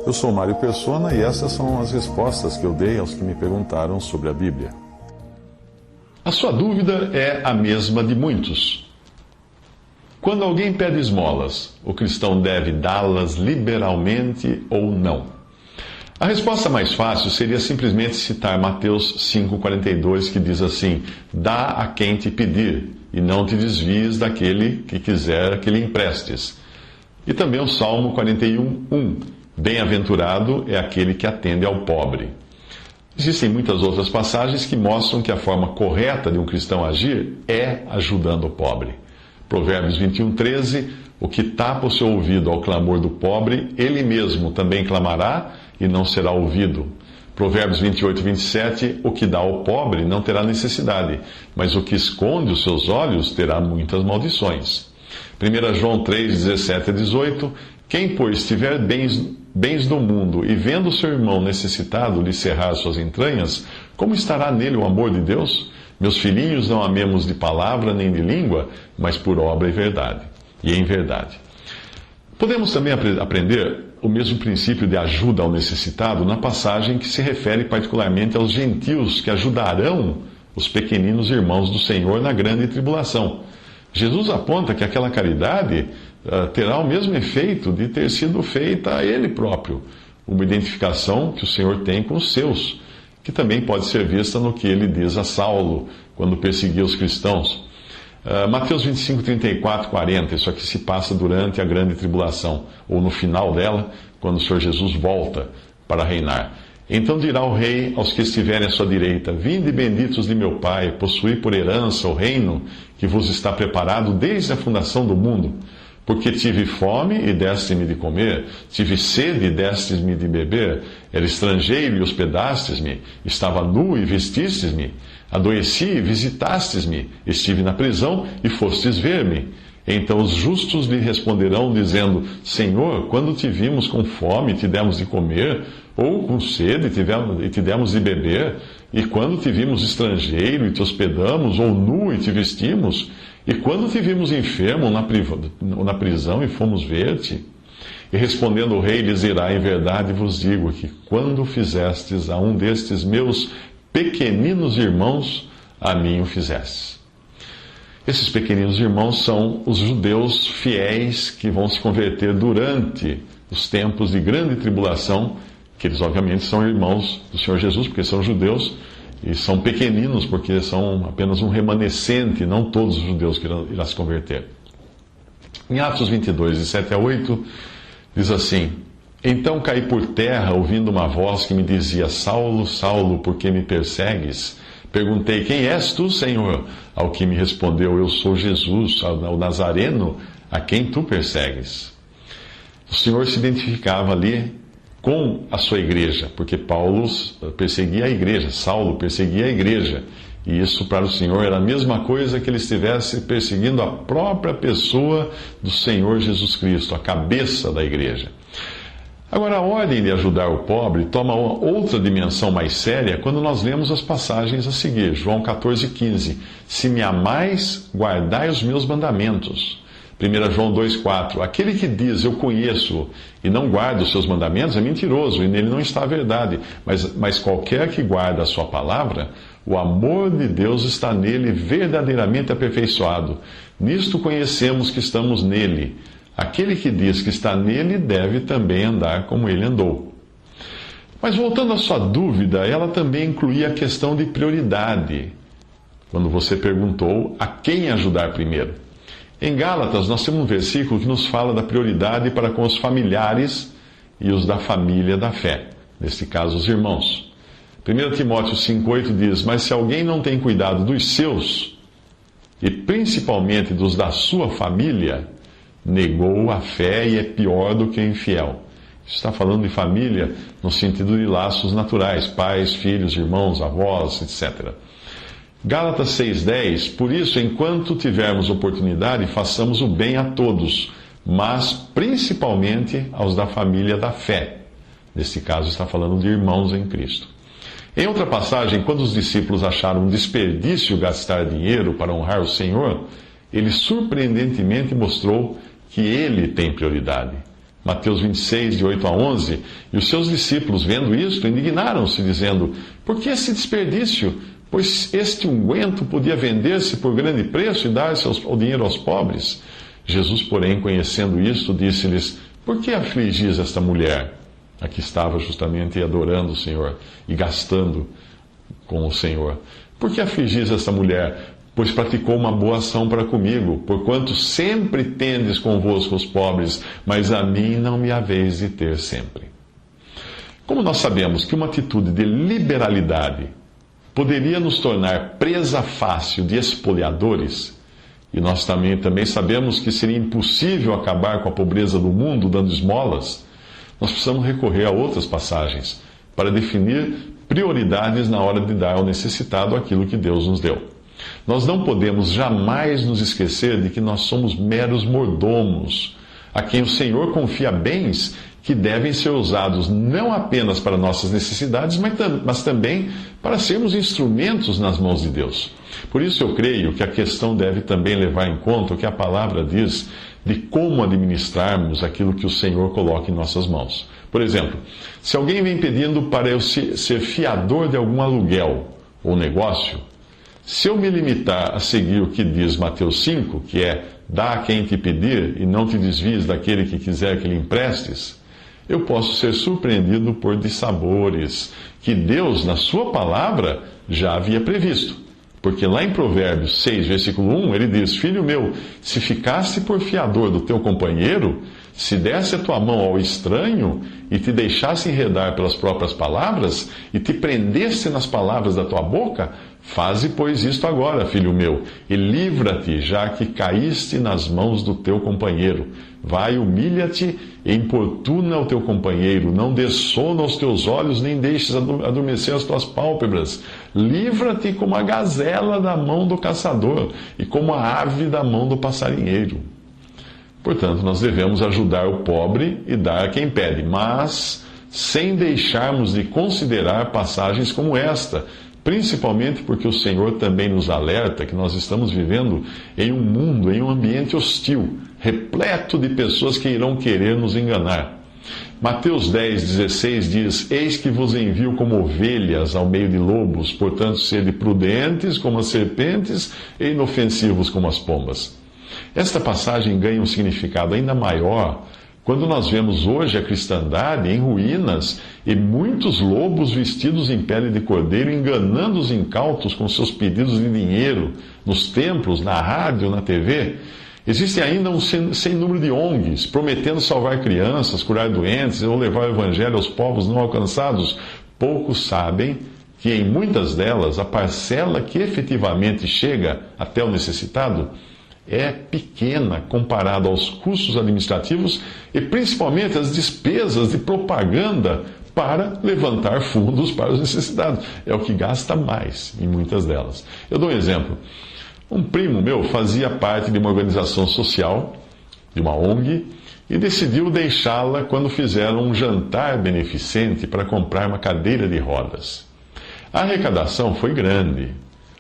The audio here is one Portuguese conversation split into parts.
Eu sou Mário Persona e essas são as respostas que eu dei aos que me perguntaram sobre a Bíblia. A sua dúvida é a mesma de muitos. Quando alguém pede esmolas, o cristão deve dá-las liberalmente ou não? A resposta mais fácil seria simplesmente citar Mateus 5,42, que diz assim: dá a quem te pedir, e não te desvies daquele que quiser que lhe emprestes. E também o Salmo 41:1. Bem-aventurado é aquele que atende ao pobre. Existem muitas outras passagens que mostram que a forma correta de um cristão agir é ajudando o pobre. Provérbios 21:13, o que tapa o seu ouvido ao clamor do pobre, ele mesmo também clamará e não será ouvido. Provérbios 28:27, o que dá ao pobre não terá necessidade, mas o que esconde os seus olhos terá muitas maldições. 1 João 3:17-18, quem, pois, tiver bens do mundo e vendo seu irmão necessitado lhe cerrar suas entranhas, como estará nele o amor de Deus? Meus filhinhos, não amemos de palavra nem de língua, mas por obra e em verdade. Podemos também aprender o mesmo princípio de ajuda ao necessitado na passagem que se refere particularmente aos gentios que ajudarão os pequeninos irmãos do Senhor na grande tribulação. Jesus aponta que aquela caridade terá o mesmo efeito de ter sido feita a Ele próprio, uma identificação que o Senhor tem com os seus, que também pode ser vista no que Ele diz a Saulo, quando perseguia os cristãos. Mateus 25:34-40, isso aqui se passa durante a grande tribulação, ou no final dela, quando o Senhor Jesus volta para reinar. Então dirá o rei aos que estiverem à sua direita: vinde benditos de meu Pai, possuí por herança o reino que vos está preparado desde a fundação do mundo. Porque tive fome e deste-me de comer, tive sede e destes-me de beber, era estrangeiro e hospedastes-me, estava nu e vestistes-me, adoeci e visitastes-me, estive na prisão e fostes ver-me. Então os justos lhe responderão, dizendo: Senhor, quando te vimos com fome e te demos de comer, ou com sede e te demos de beber? E quando te vimos estrangeiro e te hospedamos, ou nu e te vestimos? E quando te vimos enfermo ou na prisão e fomos ver-te? E respondendo o rei, lhes dirá: em verdade vos digo que quando fizestes a um destes meus pequeninos irmãos, a mim o fizestes. Esses pequeninos irmãos são os judeus fiéis que vão se converter durante os tempos de grande tribulação, que eles obviamente são irmãos do Senhor Jesus, porque são judeus, e são pequeninos porque são apenas um remanescente, não todos os judeus que irão se converter. Em Atos 22:7-8, diz assim: então caí por terra, ouvindo uma voz que me dizia: Saulo, Saulo, por que me persegues? Perguntei: quem és tu, Senhor? Ao que me respondeu: eu sou Jesus, o Nazareno, a quem tu persegues. O Senhor se identificava ali com a sua igreja, porque Paulo perseguia a igreja, Saulo perseguia a igreja. E isso para o Senhor era a mesma coisa que ele estivesse perseguindo a própria pessoa do Senhor Jesus Cristo, a cabeça da igreja. Agora, a ordem de ajudar o pobre toma outra dimensão mais séria quando nós lemos as passagens a seguir. João 14,15. Se me amais, guardai os meus mandamentos. 1 João 2,4. Aquele que diz, eu conheço, e não guarda os seus mandamentos, é mentiroso, e nele não está a verdade. Mas qualquer que guarda a sua palavra, o amor de Deus está nele verdadeiramente aperfeiçoado. Nisto conhecemos que estamos nele. Aquele que diz que está nele deve também andar como ele andou. Mas voltando à sua dúvida, ela também incluía a questão de prioridade, quando você perguntou a quem ajudar primeiro. Em Gálatas, nós temos um versículo que nos fala da prioridade para com os familiares e os da família da fé, neste caso, os irmãos. 1 Timóteo 5,8 diz: mas se alguém não tem cuidado dos seus, e principalmente dos da sua família, negou a fé e é pior do que o infiel. Isso está falando de família no sentido de laços naturais, pais, filhos, irmãos, avós, etc. Gálatas 6,10, por isso, enquanto tivermos oportunidade, façamos o bem a todos, mas principalmente aos da família da fé. Neste caso, está falando de irmãos em Cristo. Em outra passagem, quando os discípulos acharam um desperdício gastar dinheiro para honrar o Senhor, ele surpreendentemente mostrou que ele tem prioridade. Mateus 26, de 8 a 11. E os seus discípulos, vendo isto, indignaram-se, dizendo: por que esse desperdício? Pois este unguento podia vender-se por grande preço e dar-se o dinheiro aos pobres. Jesus, porém, conhecendo isto, disse-lhes: por que afligis esta mulher? Aqui estava justamente adorando o Senhor e gastando com o Senhor. Por que afligis esta mulher? Pois praticou uma boa ação para comigo, porquanto sempre tendes convosco os pobres, mas a mim não me haveis de ter sempre. Como nós sabemos que uma atitude de liberalidade poderia nos tornar presa fácil de espoliadores, e nós também sabemos que seria impossível acabar com a pobreza do mundo dando esmolas, nós precisamos recorrer a outras passagens para definir prioridades na hora de dar ao necessitado aquilo que Deus nos deu. Nós não podemos jamais nos esquecer de que nós somos meros mordomos, a quem o Senhor confia bens que devem ser usados não apenas para nossas necessidades, mas também para sermos instrumentos nas mãos de Deus. Por isso eu creio que a questão deve também levar em conta o que a palavra diz de como administrarmos aquilo que o Senhor coloca em nossas mãos. Por exemplo, se alguém vem pedindo para eu ser fiador de algum aluguel ou negócio, se eu me limitar a seguir o que diz Mateus 5, que é: dá a quem te pedir e não te desvies daquele que quiser que lhe emprestes, eu posso ser surpreendido por dissabores que Deus, na sua palavra, já havia previsto. Porque lá em Provérbios 6, versículo 1, ele diz: filho meu, se ficasse por fiador do teu companheiro, se desse a tua mão ao estranho e te deixasse enredar pelas próprias palavras e te prendesse nas palavras da tua boca, faze, pois, isto agora, filho meu, e livra-te, já que caíste nas mãos do teu companheiro. Vai, humilha-te e importuna o teu companheiro. Não dê sono aos teus olhos, nem deixes adormecer as tuas pálpebras. Livra-te como a gazela da mão do caçador e como a ave da mão do passarinheiro. Portanto, nós devemos ajudar o pobre e dar a quem pede, mas sem deixarmos de considerar passagens como esta, principalmente porque o Senhor também nos alerta que nós estamos vivendo em um mundo, em um ambiente hostil, repleto de pessoas que irão querer nos enganar. Mateus 10,16 diz: eis que vos envio como ovelhas ao meio de lobos, portanto, sede prudentes como as serpentes e inofensivos como as pombas. Esta passagem ganha um significado ainda maior quando nós vemos hoje a cristandade em ruínas e muitos lobos vestidos em pele de cordeiro enganando os incautos com seus pedidos de dinheiro nos templos, na rádio, na TV. Existe ainda um sem número de ONGs prometendo salvar crianças, curar doentes ou levar o evangelho aos povos não alcançados. Poucos sabem que em muitas delas a parcela que efetivamente chega até o necessitado é pequena comparada aos custos administrativos e principalmente às despesas de propaganda para levantar fundos para os necessitados. É o que gasta mais em muitas delas. Eu dou um exemplo. Um primo meu fazia parte de uma organização social, de uma ONG, e decidiu deixá-la quando fizeram um jantar beneficente para comprar uma cadeira de rodas. A arrecadação foi grande.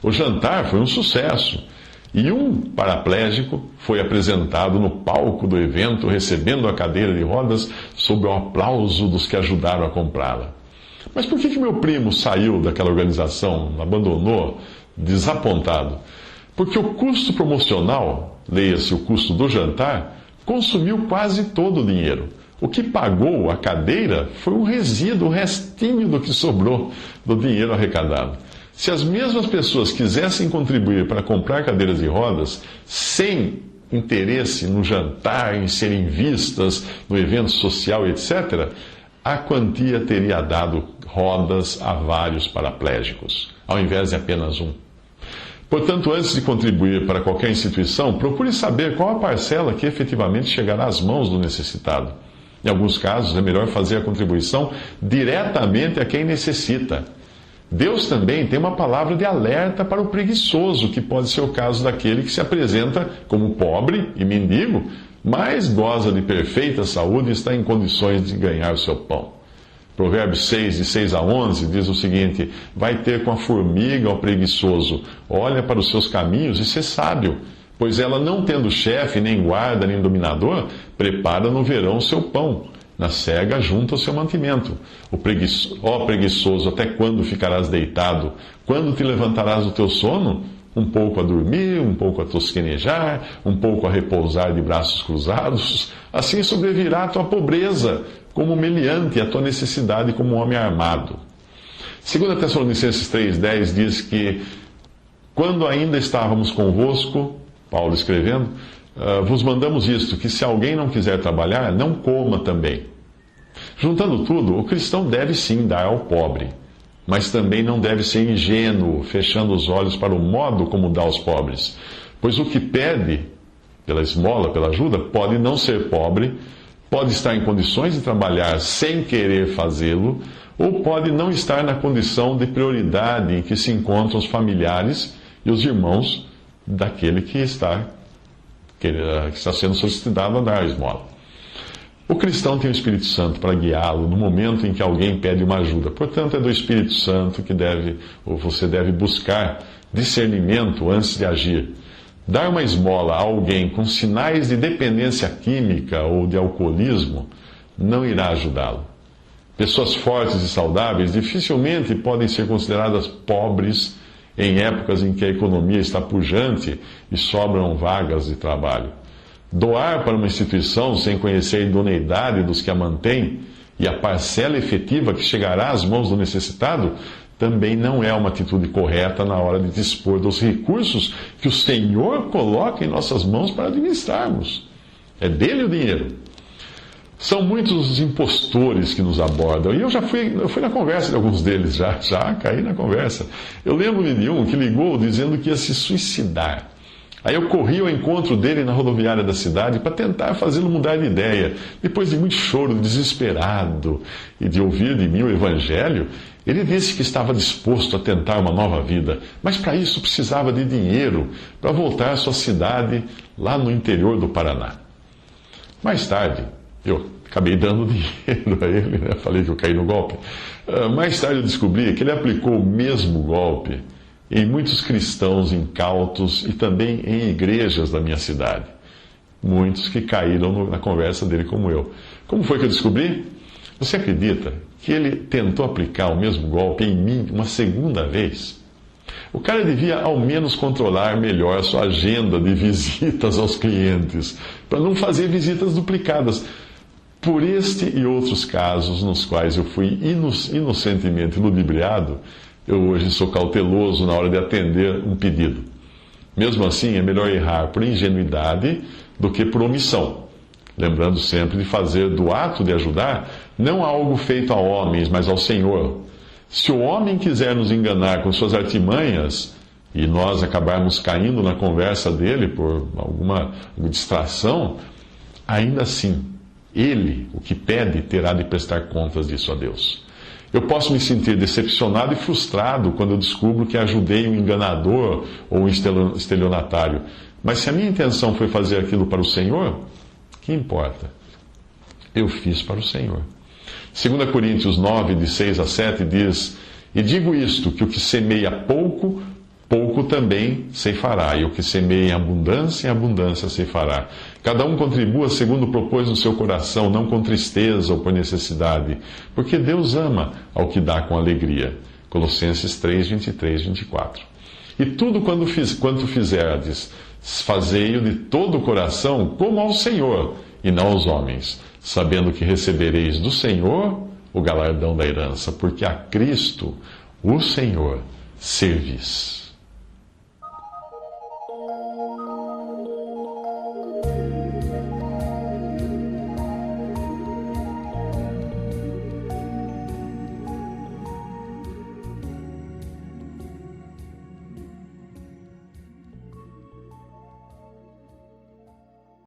O jantar foi um sucesso. E um paraplégico foi apresentado no palco do evento, recebendo a cadeira de rodas sob o aplauso dos que ajudaram a comprá-la. Mas por que meu primo saiu daquela organização, abandonou, desapontado? Porque o custo promocional, leia-se o custo do jantar, consumiu quase todo o dinheiro. O que pagou a cadeira foi um resíduo, um restinho do que sobrou do dinheiro arrecadado. Se as mesmas pessoas quisessem contribuir para comprar cadeiras de rodas, sem interesse no jantar, em serem vistas, no evento social, etc., a quantia teria dado rodas a vários paraplégicos, ao invés de apenas um. Portanto, antes de contribuir para qualquer instituição, procure saber qual a parcela que efetivamente chegará às mãos do necessitado. Em alguns casos, é melhor fazer a contribuição diretamente a quem necessita. Deus também tem uma palavra de alerta para o preguiçoso, que pode ser o caso daquele que se apresenta como pobre e mendigo, mas goza de perfeita saúde e está em condições de ganhar o seu pão. Provérbios 6, de 6 a 11, diz o seguinte: vai ter com a formiga o preguiçoso, olha para os seus caminhos e ser sábio, Pois ela, não tendo chefe, nem guarda, nem dominador, prepara no verão o seu pão, na cega junta o seu mantimento. Ó preguiçoso, até quando ficarás deitado? Quando te levantarás do teu sono? Um pouco a dormir, um pouco a tosquenejar, um pouco a repousar de braços cruzados. Assim sobrevirá a tua pobreza como meliante, e a tua necessidade como um homem armado. 2 Tessalonicenses 3,10 diz que, quando ainda estávamos convosco, Paulo escrevendo, vos mandamos isto, que se alguém não quiser trabalhar, não coma também. Juntando tudo, o cristão deve sim dar ao pobre, mas também não deve ser ingênuo, fechando os olhos para o modo como dá aos pobres. Pois o que pede, pela esmola, pela ajuda, pode não ser pobre, pode estar em condições de trabalhar sem querer fazê-lo, ou pode não estar na condição de prioridade em que se encontram os familiares e os irmãos daquele que está sendo solicitado a dar a esmola. O cristão tem o Espírito Santo para guiá-lo no momento em que alguém pede uma ajuda. Portanto, é do Espírito Santo que você deve buscar discernimento antes de agir. Dar uma esmola a alguém com sinais de dependência química ou de alcoolismo não irá ajudá-lo. Pessoas fortes e saudáveis dificilmente podem ser consideradas pobres em épocas em que a economia está pujante e sobram vagas de trabalho. Doar para uma instituição sem conhecer a idoneidade dos que a mantêm e a parcela efetiva que chegará às mãos do necessitado também não é uma atitude correta na hora de dispor dos recursos que o Senhor coloca em nossas mãos para administrarmos. É dele o dinheiro. São muitos os impostores que nos abordam. E eu fui na conversa de alguns deles, já caí na conversa. Eu lembro-me de um que ligou dizendo que ia se suicidar. Aí eu corri ao encontro dele na rodoviária da cidade para tentar fazê-lo mudar de ideia. Depois de muito choro, desesperado, e de ouvir de mim o Evangelho, ele disse que estava disposto a tentar uma nova vida, mas para isso precisava de dinheiro para voltar à sua cidade lá no interior do Paraná. Mais tarde, eu acabei dando dinheiro a ele, né? Falei que eu caí no golpe. Mais tarde eu descobri que ele aplicou o mesmo golpe em muitos cristãos incautos e também em igrejas da minha cidade. Muitos que caíram na conversa dele como eu. Como foi que eu descobri? Você acredita que ele tentou aplicar o mesmo golpe em mim uma segunda vez? O cara devia ao menos controlar melhor a sua agenda de visitas aos clientes, para não fazer visitas duplicadas. Por este e outros casos nos quais eu fui inocentemente ludibriado, eu hoje sou cauteloso na hora de atender um pedido. Mesmo assim, é melhor errar por ingenuidade do que por omissão. Lembrando sempre de fazer do ato de ajudar não algo feito a homens, mas ao Senhor. Se o homem quiser nos enganar com suas artimanhas e nós acabarmos caindo na conversa dele por alguma distração, ainda assim, ele, o que pede, terá de prestar contas disso a Deus. Eu posso me sentir decepcionado e frustrado quando eu descubro que ajudei um enganador ou um estelionatário. Mas se a minha intenção foi fazer aquilo para o Senhor, que importa? Eu fiz para o Senhor. 2 Coríntios 9, de 6 a 7, diz: E digo isto, que o que semeia pouco, pouco também ceifará, e o que semeia em abundância ceifará. Cada um contribua segundo propôs no seu coração, não com tristeza ou por necessidade, porque Deus ama ao que dá com alegria. Colossenses 3, 23, 24. E tudo quanto fizerdes, fazei-o de todo o coração, como ao Senhor, e não aos homens, sabendo que recebereis do Senhor o galardão da herança, porque a Cristo, o Senhor, servis.